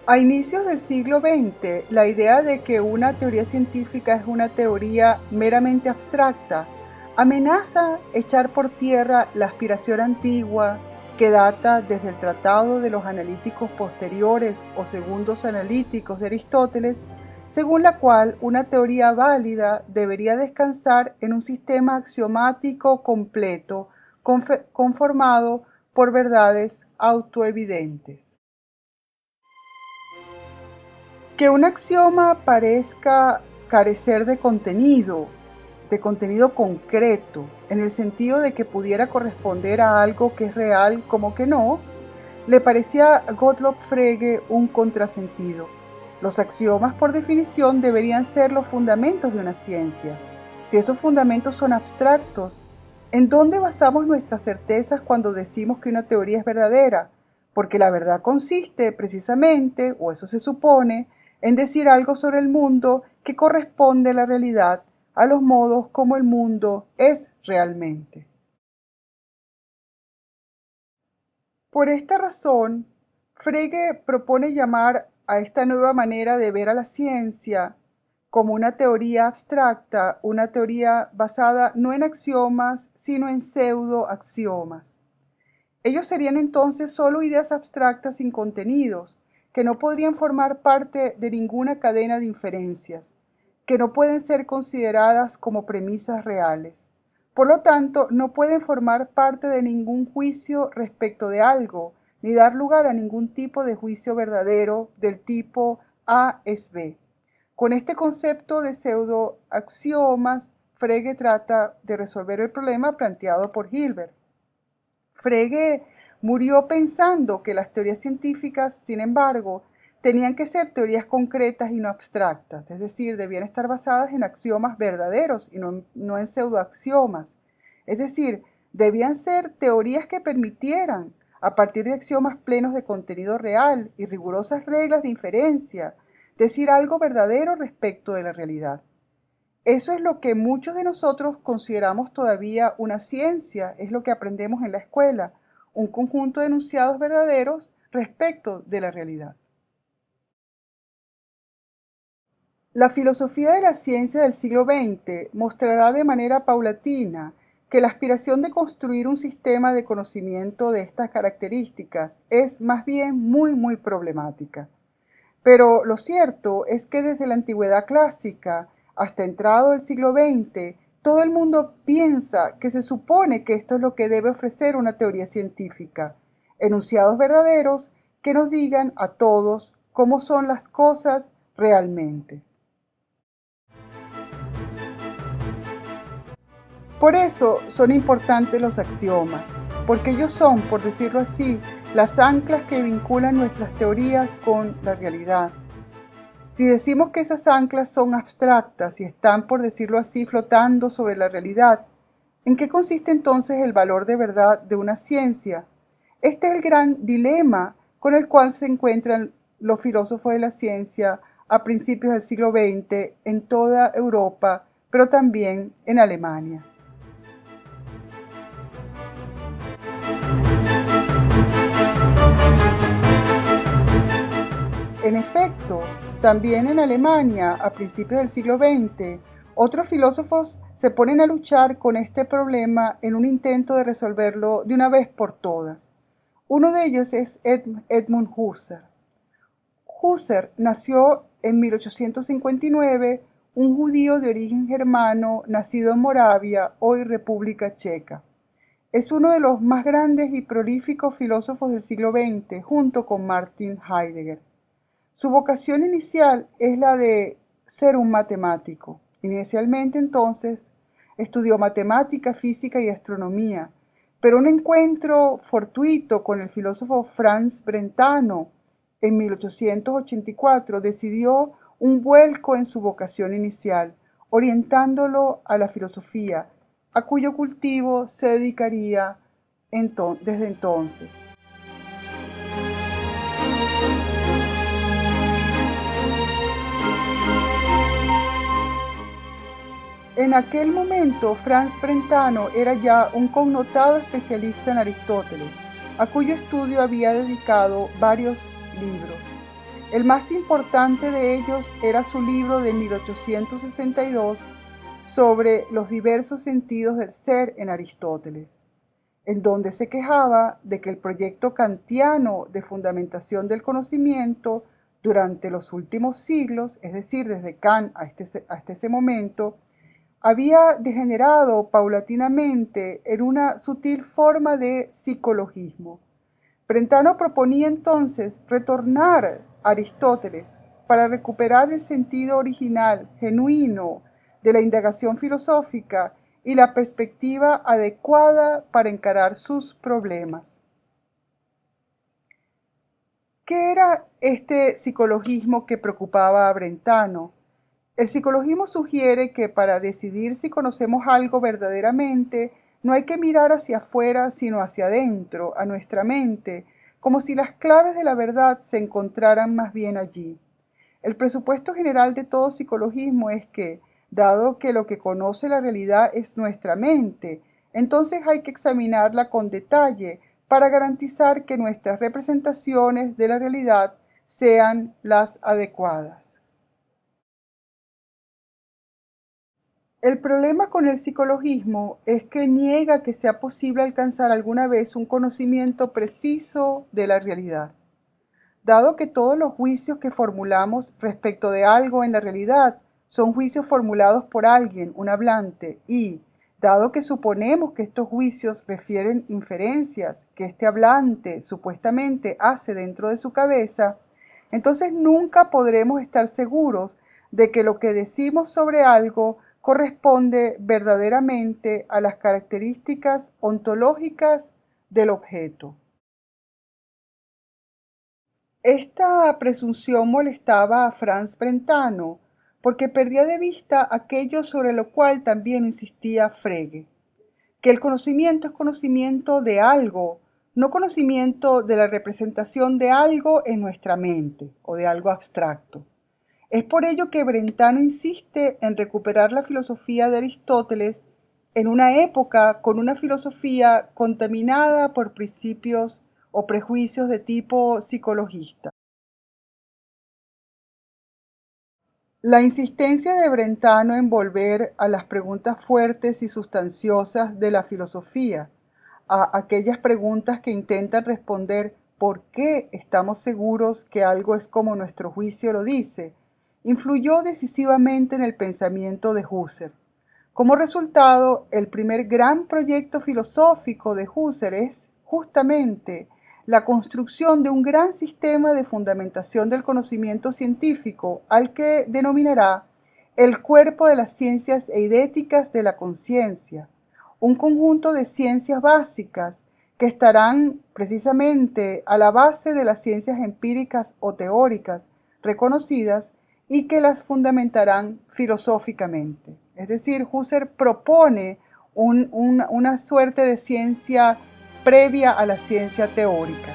A inicios del siglo XX, la idea de que una teoría científica es una teoría meramente abstracta amenaza echar por tierra la aspiración antigua que data desde el Tratado de los Analíticos Posteriores o Segundos Analíticos de Aristóteles, según la cual una teoría válida debería descansar en un sistema axiomático completo conformado por verdades autoevidentes. Que un axioma parezca carecer de contenido concreto, en el sentido de que pudiera corresponder a algo que es real como que no, le parecía a Gottlob Frege un contrasentido. Los axiomas, por definición, deberían ser los fundamentos de una ciencia. Si esos fundamentos son abstractos, ¿en dónde basamos nuestras certezas cuando decimos que una teoría es verdadera? Porque la verdad consiste precisamente, o eso se supone, en decir algo sobre el mundo que corresponde a la realidad, a los modos como el mundo es realmente. Por esta razón, Frege propone llamar a esta nueva manera de ver a la ciencia como una teoría abstracta, una teoría basada no en axiomas, sino en pseudoaxiomas. Ellos serían entonces solo ideas abstractas sin contenidos, que no podrían formar parte de ninguna cadena de inferencias, que no pueden ser consideradas como premisas reales. Por lo tanto, no pueden formar parte de ningún juicio respecto de algo, ni dar lugar a ningún tipo de juicio verdadero del tipo A es B. Con este concepto de pseudoaxiomas, Frege trata de resolver el problema planteado por Hilbert. Frege murió pensando que las teorías científicas, sin embargo, tenían que ser teorías concretas y no abstractas, es decir, debían estar basadas en axiomas verdaderos y no en pseudoaxiomas. Es decir, debían ser teorías que permitieran, a partir de axiomas plenos de contenido real y rigurosas reglas de inferencia, decir algo verdadero respecto de la realidad. Eso es lo que muchos de nosotros consideramos todavía una ciencia, es lo que aprendemos en la escuela, un conjunto de enunciados verdaderos respecto de la realidad. La filosofía de la ciencia del siglo XX mostrará de manera paulatina que la aspiración de construir un sistema de conocimiento de estas características es más bien muy problemática. Pero lo cierto es que desde la antigüedad clásica hasta entrado el siglo XX, todo el mundo piensa que se supone que esto es lo que debe ofrecer una teoría científica, enunciados verdaderos que nos digan a todos cómo son las cosas realmente. Por eso son importantes los axiomas, porque ellos son, por decirlo así, las anclas que vinculan nuestras teorías con la realidad. Si decimos que esas anclas son abstractas y están, por decirlo así, flotando sobre la realidad, ¿en qué consiste entonces el valor de verdad de una ciencia? Este es el gran dilema con el cual se encuentran los filósofos de la ciencia a principios del siglo XX en toda Europa, pero también en Alemania. En efecto, también en Alemania, a principios del siglo XX, otros filósofos se ponen a luchar con este problema en un intento de resolverlo de una vez por todas. Uno de ellos es Edmund Husserl. Husserl nació en 1859, un judío de origen germano nacido en Moravia, hoy República Checa. Es uno de los más grandes y prolíficos filósofos del siglo XX, junto con Martin Heidegger. Su vocación inicial es la de ser un matemático. Inicialmente, entonces, estudió matemática, física y astronomía, pero un encuentro fortuito con el filósofo Franz Brentano en 1884 decidió un vuelco en su vocación inicial, orientándolo a la filosofía, a cuyo cultivo se dedicaría desde entonces. En aquel momento, Franz Brentano era ya un connotado especialista en Aristóteles, a cuyo estudio había dedicado varios libros. El más importante de ellos era su libro de 1862 sobre los diversos sentidos del ser en Aristóteles, en donde se quejaba de que el proyecto kantiano de fundamentación del conocimiento durante los últimos siglos, es decir, desde Kant hasta ese momento, había degenerado paulatinamente en una sutil forma de psicologismo. Brentano proponía entonces retornar a Aristóteles para recuperar el sentido original, genuino, de la indagación filosófica y la perspectiva adecuada para encarar sus problemas. ¿Qué era este psicologismo que preocupaba a Brentano? El psicologismo sugiere que para decidir si conocemos algo verdaderamente, no hay que mirar hacia afuera, sino hacia adentro, a nuestra mente, como si las claves de la verdad se encontraran más bien allí. El presupuesto general de todo psicologismo es que, dado que lo que conoce la realidad es nuestra mente, entonces hay que examinarla con detalle para garantizar que nuestras representaciones de la realidad sean las adecuadas. El problema con el psicologismo es que niega que sea posible alcanzar alguna vez un conocimiento preciso de la realidad. Dado que todos los juicios que formulamos respecto de algo en la realidad son juicios formulados por alguien, un hablante, y dado que suponemos que estos juicios refieren inferencias que este hablante supuestamente hace dentro de su cabeza, entonces nunca podremos estar seguros de que lo que decimos sobre algo corresponde verdaderamente a las características ontológicas del objeto. Esta presunción molestaba a Franz Brentano, porque perdía de vista aquello sobre lo cual también insistía Frege, que el conocimiento es conocimiento de algo, no conocimiento de la representación de algo en nuestra mente o de algo abstracto. Es por ello que Brentano insiste en recuperar la filosofía de Aristóteles en una época con una filosofía contaminada por principios o prejuicios de tipo psicologista. La insistencia de Brentano en volver a las preguntas fuertes y sustanciosas de la filosofía, a aquellas preguntas que intentan responder ¿por qué estamos seguros que algo es como nuestro juicio lo dice?, influyó decisivamente en el pensamiento de Husserl. Como resultado, el primer gran proyecto filosófico de Husserl es justamente la construcción de un gran sistema de fundamentación del conocimiento científico, al que denominará el cuerpo de las ciencias eidéticas de la conciencia, un conjunto de ciencias básicas que estarán precisamente a la base de las ciencias empíricas o teóricas reconocidas y que las fundamentarán filosóficamente. Es decir, Husserl propone una suerte de ciencia previa a la ciencia teórica.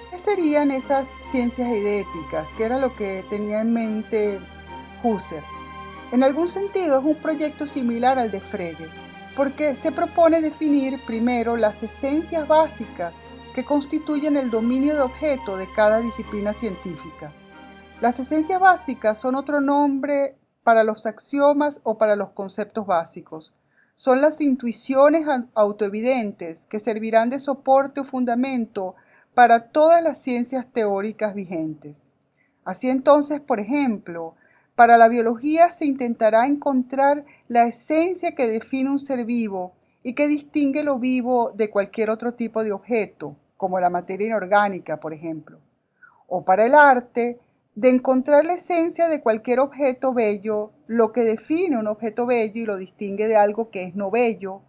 ¿Qué serían esas ciencias eidéticas? ¿Qué era lo que tenía en mente Husserl? En algún sentido es un proyecto similar al de Frege, porque se propone definir primero las esencias básicas que constituyen el dominio de objeto de cada disciplina científica. Las esencias básicas son otro nombre para los axiomas o para los conceptos básicos. Son las intuiciones autoevidentes que servirán de soporte o fundamento para todas las ciencias teóricas vigentes. Así entonces, por ejemplo, para la biología se intentará encontrar la esencia que define un ser vivo y que distingue lo vivo de cualquier otro tipo de objeto, como la materia inorgánica, por ejemplo. O para el arte, de encontrar la esencia de cualquier objeto bello, lo que define un objeto bello y lo distingue de algo que es no bello.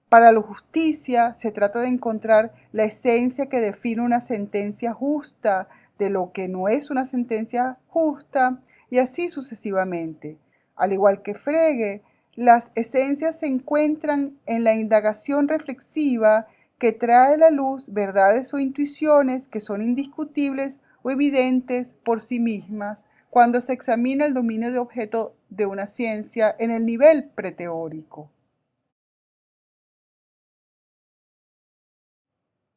Para la justicia se trata de encontrar la esencia que define una sentencia justa de lo que no es una sentencia justa, y así sucesivamente. Al igual que Frege, las esencias se encuentran en la indagación reflexiva que trae a la luz verdades o intuiciones que son indiscutibles o evidentes por sí mismas cuando se examina el dominio de objeto de una ciencia en el nivel preteórico.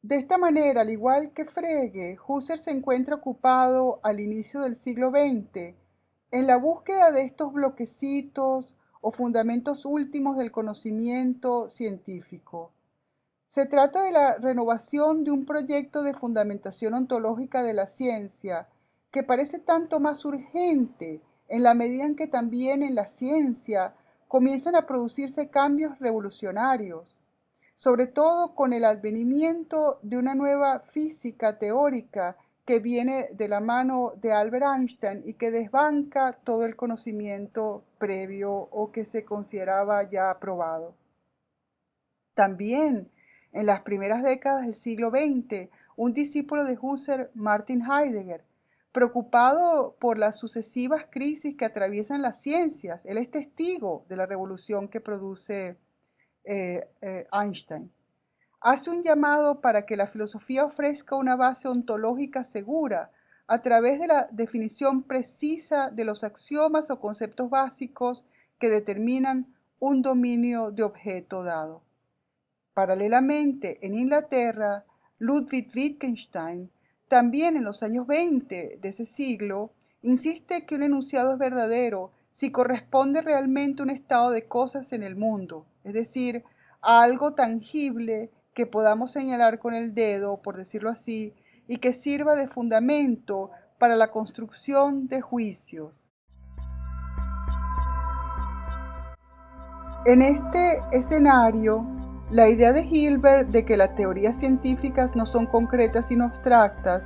De esta manera, al igual que Frege, Husserl se encuentra ocupado al inicio del siglo XX en la búsqueda de estos bloquecitos o fundamentos últimos del conocimiento científico. Se trata de la renovación de un proyecto de fundamentación ontológica de la ciencia que parece tanto más urgente en la medida en que también en la ciencia comienzan a producirse cambios revolucionarios, sobre todo con el advenimiento de una nueva física teórica que viene de la mano de Albert Einstein y que desbanca todo el conocimiento previo o que se consideraba ya aprobado. También en las primeras décadas del siglo XX, un discípulo de Husserl, Martin Heidegger, preocupado por las sucesivas crisis que atraviesan las ciencias, él es testigo de la revolución que produce Einstein. Hace un llamado para que la filosofía ofrezca una base ontológica segura a través de la definición precisa de los axiomas o conceptos básicos que determinan un dominio de objeto dado. Paralelamente, en Inglaterra, Ludwig Wittgenstein, también en los años 20 de ese siglo, insiste que un enunciado es verdadero si corresponde realmente a un estado de cosas en el mundo, es decir, a algo tangible que podamos señalar con el dedo, por decirlo así, y que sirva de fundamento para la construcción de juicios. En este escenario, la idea de Hilbert de que las teorías científicas no son concretas sino abstractas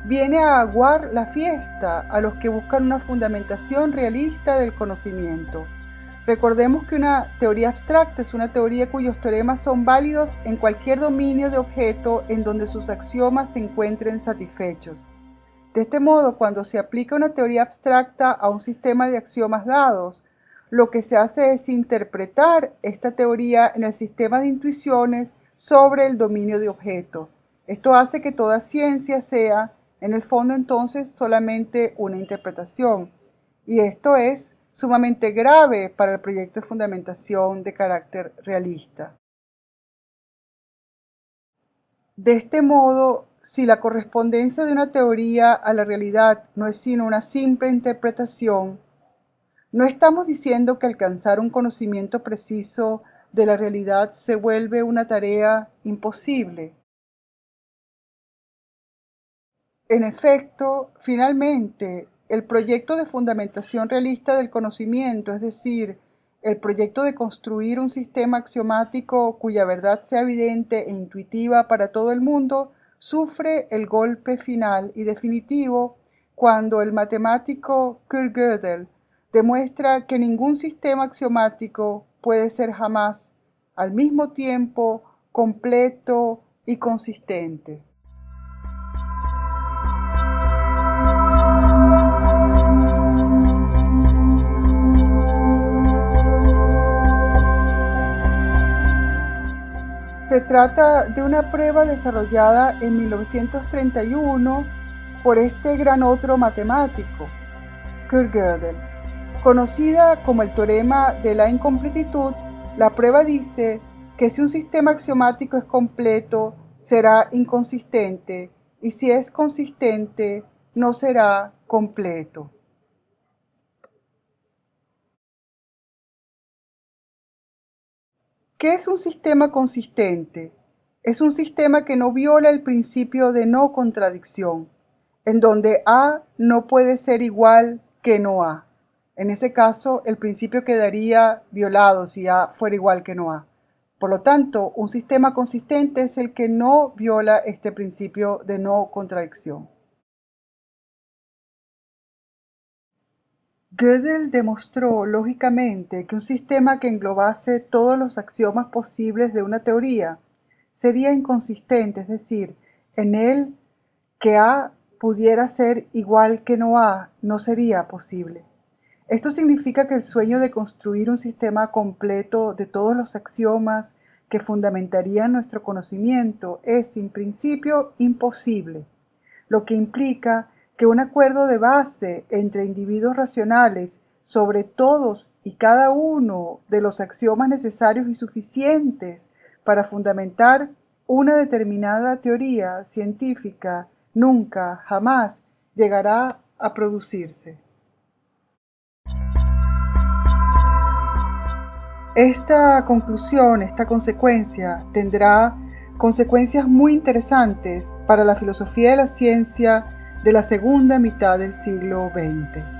viene a aguar la fiesta a los que buscan una fundamentación realista del conocimiento. Recordemos que una teoría abstracta es una teoría cuyos teoremas son válidos en cualquier dominio de objeto en donde sus axiomas se encuentren satisfechos. De este modo, cuando se aplica una teoría abstracta a un sistema de axiomas dados, lo que se hace es interpretar esta teoría en el sistema de intuiciones sobre el dominio de objeto. Esto hace que toda ciencia sea, en el fondo entonces, solamente una interpretación. Y esto es sumamente grave para el proyecto de fundamentación de carácter realista. De este modo, si la correspondencia de una teoría a la realidad no es sino una simple interpretación, no estamos diciendo que alcanzar un conocimiento preciso de la realidad se vuelve una tarea imposible. En efecto, finalmente, el proyecto de fundamentación realista del conocimiento, es decir, el proyecto de construir un sistema axiomático cuya verdad sea evidente e intuitiva para todo el mundo, sufre el golpe final y definitivo cuando el matemático Kurt Gödel demuestra que ningún sistema axiomático puede ser jamás al mismo tiempo completo y consistente. Se trata de una prueba desarrollada en 1931 por este gran otro matemático, Kurt Gödel. Conocida como el teorema de la incompletitud, la prueba dice que si un sistema axiomático es completo, será inconsistente, y si es consistente, no será completo. ¿Qué es un sistema consistente? Es un sistema que no viola el principio de no contradicción, en donde A no puede ser igual que no A. En ese caso, el principio quedaría violado si A fuera igual que no A. Por lo tanto, un sistema consistente es el que no viola este principio de no contradicción. Gödel demostró lógicamente que un sistema que englobase todos los axiomas posibles de una teoría sería inconsistente, es decir, en él que A pudiera ser igual que no A no sería posible. Esto significa que el sueño de construir un sistema completo de todos los axiomas que fundamentarían nuestro conocimiento es, en principio, imposible, lo que implica que un acuerdo de base entre individuos racionales sobre todos y cada uno de los axiomas necesarios y suficientes para fundamentar una determinada teoría científica nunca, jamás llegará a producirse. Esta conclusión, esta consecuencia, tendrá consecuencias muy interesantes para la filosofía de la ciencia de la segunda mitad del siglo XX.